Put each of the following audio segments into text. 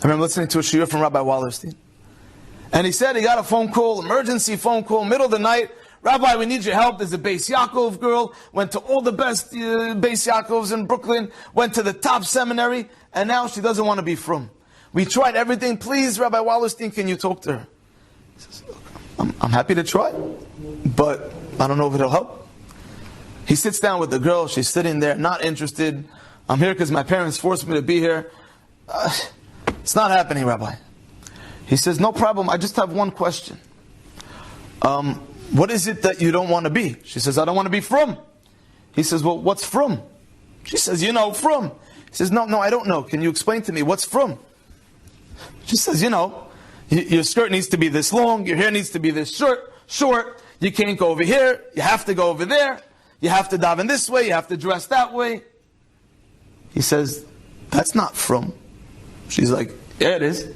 I remember listening to a shiur from Rabbi Wallerstein. And he said he got a phone call, emergency phone call, middle of the night. Rabbi, we need your help. There's a Beis Yaakov girl, went to all the best Beis Yaakovs in Brooklyn, went to the top seminary, and now she doesn't want to be frum. We tried everything. Please, Rabbi Wallerstein, can you talk to her? He says, look, I'm happy to try, but I don't know if it'll help. He sits down with the girl. She's sitting there, not interested. I'm here because my parents forced me to be here. It's not happening, Rabbi. He says, no problem. I just have one question. What is it that you don't want to be? She says, I don't want to be frum. He says, well, what's frum? She says, frum. He says, no, I don't know. Can you explain to me what's frum? She says, your skirt needs to be this long, your hair needs to be this short, you can't go over here, you have to go over there, you have to daven this way, you have to dress that way. He says, that's not frum. She's like, yeah, it is.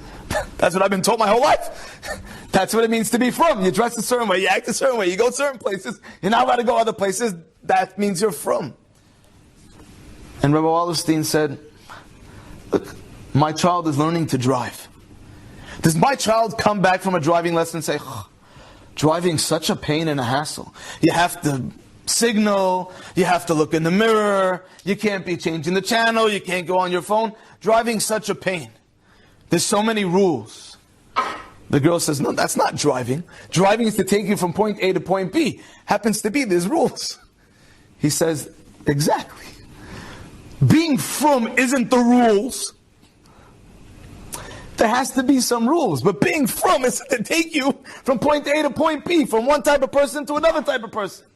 That's what I've been told my whole life. That's what it means to be frum. You dress a certain way, you act a certain way, you go certain places, you're not allowed to go other places, that means you're frum. And Rabbi Wallerstein said, look, my child is learning to drive. Does my child come back from a driving lesson and say, driving's such a pain and a hassle. You have to signal, you have to look in the mirror, you can't be changing the channel, you can't go on your phone. Driving's such a pain. There's so many rules. The girl says, no, that's not driving. Driving is to take you from point A to point B. Happens to be, there's rules. He says, exactly. Being frum isn't the rules. There has to be some rules. But being frum is to take you from point A to point B, from one type of person to another type of person.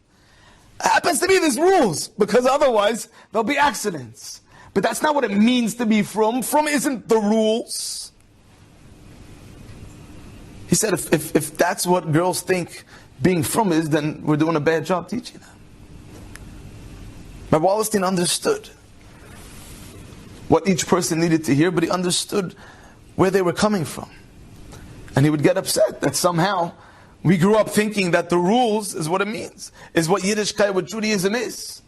It happens to be there's rules, because otherwise there'll be accidents. But that's not what it means to be frum. Frum isn't the rules. He said if that's what girls think being frum is, then we're doing a bad job teaching them. Rabbi Wallerstein understood what each person needed to hear, but he understood where they were coming from. And he would get upset that somehow we grew up thinking that the rules is what it means, is what Yiddishkeit, what Judaism is.